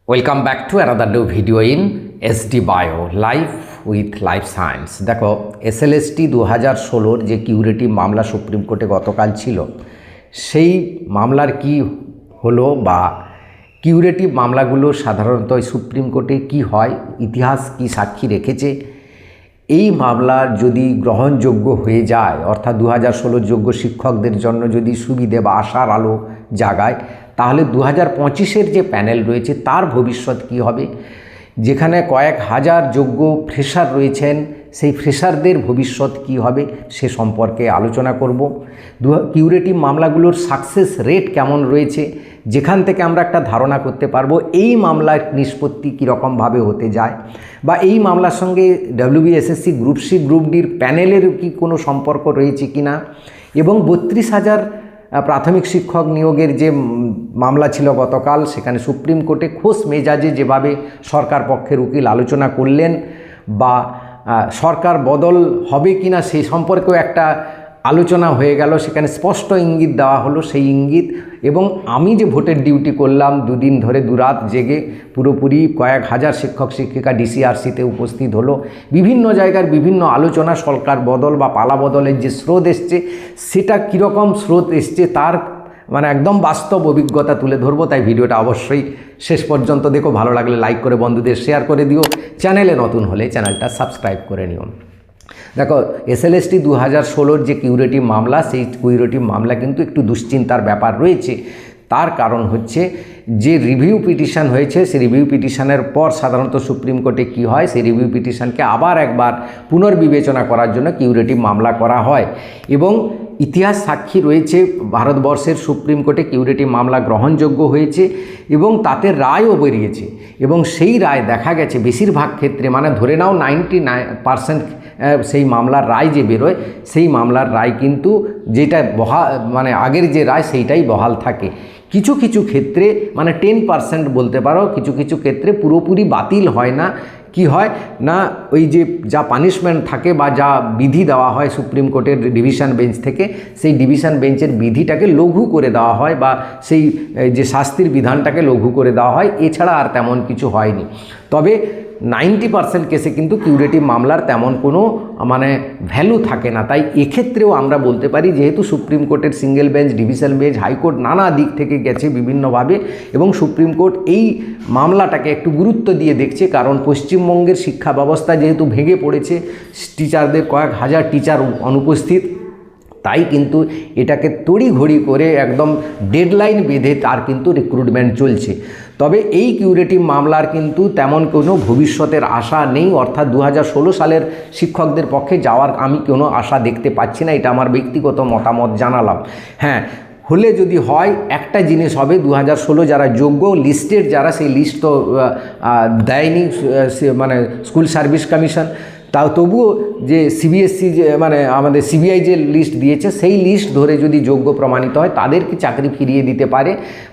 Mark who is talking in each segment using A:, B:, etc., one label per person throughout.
A: Welcome back to another new video in SD bio life with life science. দেখো, SLST 2016 যে curative মামলা supreme কোর্টে গতকাল ছিল, সেই মামলার কি হলো বা কিউরেটিভ মামলাগুলো সাধারণত সুপ্রিম কোর্টে কি হয়, ইতিহাস কি সাক্ষী রেখেছে, এই মামলার যদি গ্রহণযোগ্য হয়ে যায়, অর্থাৎ 2016 যোগ্য শিক্ষকদের জন্য যদি সুবিধে বা আশার আলো জাগায়, তাহলে 2025-এর যে প্যানেল রয়েছে তার ভবিষ্যৎ কি হবে, যেখানে কয়েক হাজার যোগ্য ফ্রেশার রয়েছেন সেই ফ্রেশারদের ভবিষ্যৎ কি হবে সে সম্পর্কে আলোচনা করব। কিউরেটিভ মামলাগুলোর সাকসেস রেট কেমন রয়েছে, যেখান থেকে আমরা একটা ধারণা করতে পারবো এই মামলার নিষ্পত্তি কীরকমভাবে হতে যায়, বা এই মামলার সঙ্গে ডব্লিউবিএসএসসি গ্রুপ সি গ্রুপ ডির প্যানেলের কি কোনো সম্পর্ক রয়েছে কি না, এবং 32,000 প্রাথমিক শিক্ষক নিয়োগের যে মামলা ছিল গতকাল, সেখানে সুপ্রিম কোর্টে খোশ মেজাজে যেভাবে সরকার পক্ষের উকিল আলোচনা করলেন, বা সরকার বদল হবে কি না সেই সম্পর্কেও একটা আলোচনা হয়ে গেল, সেখানে স্পষ্ট ইঙ্গিত দেওয়া হলো সেই ইঙ্গিত। এবং আমি যে ভোটের ডিউটি করলাম, দুদিন ধরে দুরাত জেগে পুরোপুরি কয়েক হাজার শিক্ষক শিক্ষিকা ডিসিআরসিতে উপস্থিত হলো, বিভিন্ন জায়গার বিভিন্ন আলোচনা, সরকার বদল বা পালা বদলের যে স্রোত এসছে সেটা কীরকম স্রোত এসছে তার একদম বাস্তব অভিজ্ঞতা তুলে ধরবো। তাই ভিডিওটা অবশ্যই শেষ পর্যন্ত দেখো, ভালো লাগলে লাইক করে বন্ধুদের শেয়ার করে দিও, চ্যানেলে নতুন হলে চ্যানেলটা সাবস্ক্রাইব করে নিও। দেখো, এসএলএসটি 2016 যে কিউরেটিভ মামলা, সেই কিউরেটিভ মামলা কিন্তু একটু দুশ্চিন্তার ব্যাপার রয়েছে। তার কারণ হচ্ছে যে রিভিউ পিটিশন হয়েছে, সেই রিভিউ পিটিশনের পর সাধারণত সুপ্রিম কোর্টে কি হয়, সেই রিভিউ পিটিশনকে আবার একবার পুনর্বিবেচনা করার জন্য কিউরেটিভ মামলা করা হয়। এবং ইতিহাস সাক্ষী রয়েছে, ভারতবর্ষের সুপ্রিম কোর্টে কিউরেটিভ মামলা গ্রহণযোগ্য হয়েছে এবং তাতে রায়ও বেরিয়েছে। এবং সেই রায় দেখা গেছে বেশিরভাগ ক্ষেত্রে, ধরে নাও 99% সেই মামলার রায় যে বেরোয়, সেই মামলার রায় কিন্তু যেটা আগের যে রায় সেইটাই বহাল থাকে। কিছু কিছু ক্ষেত্রে 10% বলতে পারো, কিছু কিছু ক্ষেত্রে পুরোপুরি বাতিল হয় না। কি হয় না, ওই যে যা পানিশমেন্ট থাকে বা যা বিধি দেওয়া হয় সুপ্রিম কোর্টের ডিভিশন বেঞ্চ থেকে, সেই ডিভিশন বেঞ্চের বিধিটাকে লঘু করে দেওয়া হয়, বা সেই যে শাস্তির বিধানটাকে লঘু করে দেওয়া হয়, এছাড়া আর তেমন কিছু হয়নি। তবে 90% কেসে কিন্তু কিউরেটিভ মামলার তেমন কোনো ভ্যালু থাকে না। তাই এক্ষেত্রেও আমরা বলতে পারি, যেহেতু সুপ্রিম কোর্টের single bench, division bench, high court নানা দিক থেকে গেছে বিভিন্নভাবে, এবং সুপ্রিম কোর্ট এই মামলাটাকে একটু গুরুত্ব দিয়ে দেখছে, কারণ পশ্চিমবঙ্গের শিক্ষা ব্যবস্থা যেহেতু ভেঙে পড়েছে, টিচারদের কয়েক হাজার টিচার অনুপস্থিত, তাই কিন্তু এটাকে তড়িঘড়ি করে একদম ডেডলাইন বেঁধে তার কিন্তু রিক্রুটমেন্ট চলছে। তবে এই কিউরেটিভ মামলার কিন্তু তেমন কোনো ভবিষ্যতের আশা নেই, অর্থাৎ 2016 সালের শিক্ষকদের পক্ষে যাওয়ার আমি কোনো আশা দেখতে পাচ্ছি না। এটা আমার ব্যক্তিগত মতামত জানালাম। হ্যাঁ, হলে যদি হয় একটা জিনিস হবে, 2016 যারা যোগ্য লিস্টেড যারা, সেই লিস্ট তো দেয়নি স্কুল সার্ভিস কমিশন, তাও তবুও যে সিবিএসসি যে আমাদের সিবিআই যে লিস্ট দিয়েছে, সেই লিস্ট ধরে যদি যোগ্য প্রমাণিত হয় তাদেরকে চাকরি ফিরিয়ে দিতে পারে,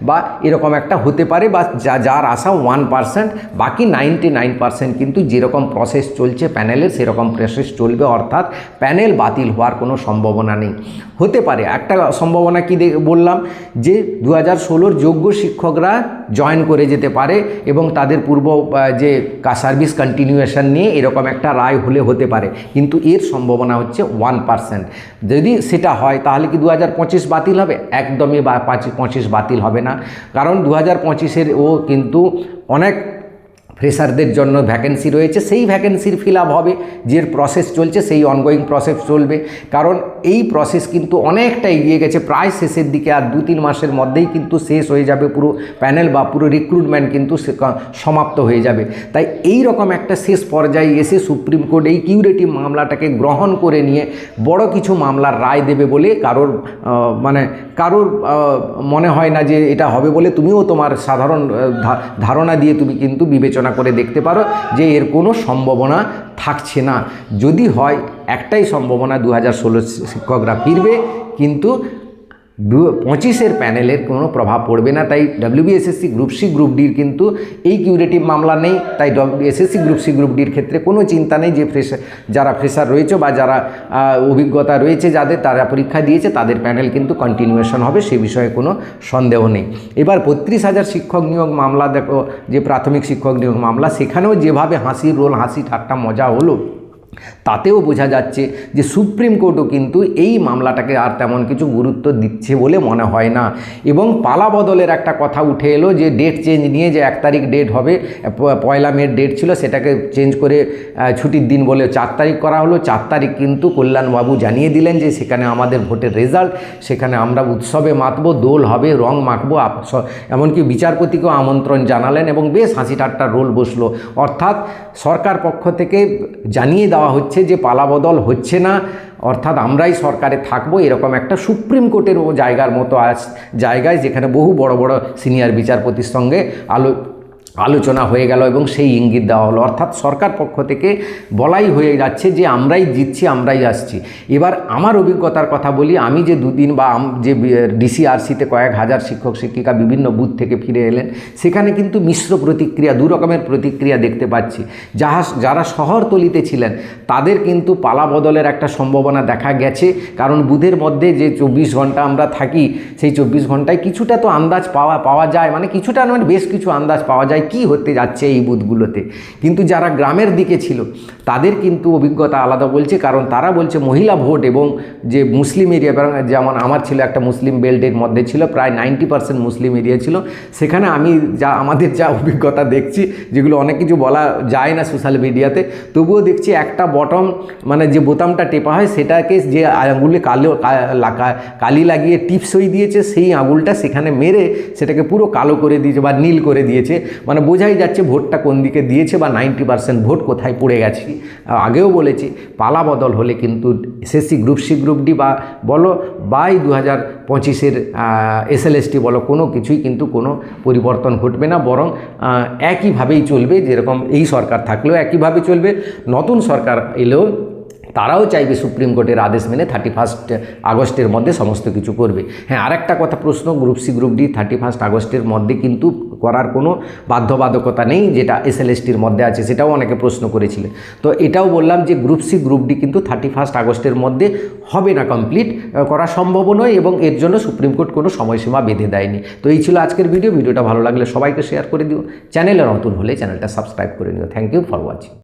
A: বা এরকম একটা হতে পারে, বা যার আশা 1%, বাকি 99% কিন্তু যেরকম প্রসেস চলছে প্যানেলের সেরকম প্রসেস চলবে, অর্থাৎ প্যানেল বাতিল হওয়ার কোনো সম্ভাবনা নেই। হতে পারে একটা সম্ভাবনা কি বললাম, যে 2016 যোগ্য শিক্ষকরা জয়েন করে যেতে পারে এবং তাদের পূর্ব যে সার্ভিস কন্টিনিউয়েশন নিয়ে এরকম একটা রায় হলে হতে পারে, কিন্তু এর সম্ভাবনা হচ্ছে 1%। যদি সেটা হয় তাহলে কি 2025 বাতিল হবে? একদমই 25 বাতিল হবে না, কারণ 2025-এর কিন্তু অনেক ফ্রেশারদের জন্য ভ্যাকেন্সি রয়েছে, সেই ভ্যাকেন্সির ফিল আপ হবে, যে প্রসেস চলছে সেই অনগোয়িং প্রসেস চলবে, কারণ এই প্রসেস কিন্তু অনেকটা এগিয়ে গেছে, প্রায় শেষের দিকে, আর 2-3 মাসের মধ্যেই কিন্তু শেষ হয়ে যাবে পুরো প্যানেল বা পুরো রিক্রুটমেন্ট কিন্তু সমাপ্ত হয়ে যাবে। তাই এই রকম একটা শেষ পর্যায়ে এসে সুপ্রিম কোর্ট এই কিউরেটিভ মামলাটাকে গ্রহণ করে নিয়ে বড় কিছু মামলার রায় দেবে বলে কারোর মনে হয় না যে এটা হবে বলে। তুমিও তোমার সাধারণ ধারণা দিয়ে তুমি কিন্তু বিবেচনা করে দেখতে পারো যে এর কোনো সম্ভাবনা থাকছে না। যদি হয় একটাই সম্ভাবনা, 2016 শিক্ষকরা ফিরবে, কিন্তু 25-এর প্যানেলের কোনো প্রভাব পড়বে না। তাই WBSSC গ্রুপ সি গ্রুপ ডির কিন্তু এই কিউরেটিভ মামলা নেই। তাই SSC গ্রুপ সি গ্রুপ ডির ক্ষেত্রে কোনো চিন্তা নেই যে যারা ফ্রেশার রয়েছে বা যারা অভিজ্ঞতা রয়েছে যাদের, তারা পরীক্ষা দিয়েছে, তাদের প্যানেল কিন্তু কন্টিনিউয়েশন হবে, সে বিষয়ে কোনো সন্দেহ নেই। এবার 32,000 শিক্ষক নিয়োগ মামলা, দেখো যে প্রাথমিক শিক্ষক নিয়োগ মামলা, সেখানেও যেভাবে হাসির রোল, হাসি ঠাট্টা মজা হলো, তাতেও বোঝা যাচ্ছে যে সুপ্রিম কোর্টও কিন্তু এই মামলাটাকে আর তেমন কিছু গুরুত্ব দিচ্ছে বলে মনে হয় না। এবং পালা বদলের একটা কথা উঠে এলো যে ডেট চেঞ্জ নিয়ে, যে 1 তারিখ ডেট হবে, 1 মের ডেট ছিল, সেটাকে চেঞ্জ করে ছুটির দিন বলে 4 তারিখ করা হলো। 4 তারিখ কিন্তু কল্যাণবাবু জানিয়ে দিলেন যে সেখানে আমাদের ভোটের রেজাল্ট, সেখানে আমরা উৎসবে মাতবো, দোল হবে, রং মাখবো, এমনকি বিচারপতিকেও আমন্ত্রণ জানালেন এবং বেশ হাসি ঠাট্টার রোল বসলো। অর্থাৎ সরকার পক্ষ থেকে জানিয়ে দেওয়া হচ্ছে যে পালাবদল হচ্ছে না, অর্থাৎ আমরাই সরকারে থাকবো, এরকম একটা সুপ্রিম কোর্টের জায়গার মতো জায়গায়, যেখানে বহু বড় বড় সিনিয়র বিচারপতির সঙ্গে আলোচনা হয়ে গেল এবং সেই ইঙ্গিত দেওয়া হলো। অর্থাৎ সরকার পক্ষ থেকে বলাই হয়ে যাচ্ছে যে আমরাই জিতছি, আমরাই আসছি। এবার আমার অভিজ্ঞতার কথা বলি, আমি যে দুদিন বা যে DCRCতে কয়েক হাজার শিক্ষক শিক্ষিকা বিভিন্ন বুথ থেকে ফিরে এলেন, সেখানে কিন্তু মিশ্র প্রতিক্রিয়া, দু রকমের প্রতিক্রিয়া দেখতে পাচ্ছি। যারা শহরতলিতে ছিলেন তাদের কিন্তু পালা বদলের একটা সম্ভাবনা দেখা গেছে, কারণ বুথের মধ্যে যে 24 ঘন্টা আমরা থাকি, সেই 24 ঘন্টায় কিছুটা তো আন্দাজ পাওয়া যায়, মানে কিছুটা মানে বেশ কিছু আন্দাজ পাওয়া যায় কি হতে যাচ্ছে এই বুথগুলোতে। কিন্তু যারা গ্রামের দিকে ছিল তাদের কিন্তু অভিজ্ঞতা আলাদা বলছে, কারণ তারা বলছে মহিলা ভোট এবং যে মুসলিম এরিয়া, যেমন আমার ছিল একটা মুসলিম বেল্টের মধ্যে ছিল, প্রায় 90% মুসলিম এরিয়া ছিল, সেখানে আমি আমাদের যা অভিজ্ঞতা দেখছি, যেগুলো অনেক কিছু বলা যায় না সোশ্যাল মিডিয়াতে, তবুও দেখছি একটা বটম, মানে যে বোতামটা টেপা হয় সেটাকে যে আঙুলে কালি লাগিয়ে টিপসই দিয়েছে, সেই আঙুলটা সেখানে মেরে সেটাকে পুরো কালো করে দিয়েছে বা নীল করে দিয়েছে, মানে বোঝাই যাচ্ছে ভোটটা কোন দিকে দিয়েছে বা 90% ভোট কোথায় পড়ে গেছে। আগেও বলেছি পালা বদল হলে কিন্তু SSC group C group D বা বলো বা 2025-এর SLST বলো, কোনো কিছুই কিন্তু কোনো পরিবর্তন ঘটবে না, বরং একইভাবেই চলবে। যেরকম এই সরকার থাকলেও একইভাবে চলবে, নতুন সরকার এলেও তারাও চাইবে সুপ্রিম কোর্টের আদেশ মেনে 31 আগস্টের মধ্যে সমস্ত কিছু করবে। হ্যাঁ, আরেকটা কথা প্রশ্ন, গ্রুপ সি গ্রুপ ডি 31 আগস্টের মধ্যে কিন্তু করার কোনো বাধ্যবাধকতা নেই, যেটা SLSTর মধ্যে আছে, সেটাও অনেকে প্রশ্ন করেছিলেন। তো এটাও বললাম যে গ্রুপ সি গ্রুপ ডি কিন্তু 31 আগস্টের মধ্যে হবে না, কমপ্লিট করা সম্ভব নয়, এবং এর জন্য সুপ্রিম কোর্ট কোনো সময়সীমা বেঁধে দেয়নি। তো এই ছিল আজকের ভিডিওটা ভালো লাগলে সবাইকে শেয়ার করে দিও, চ্যানেলে নতুন হলে চ্যানেলটা সাবস্ক্রাইব করে নিও। Thank you for watching.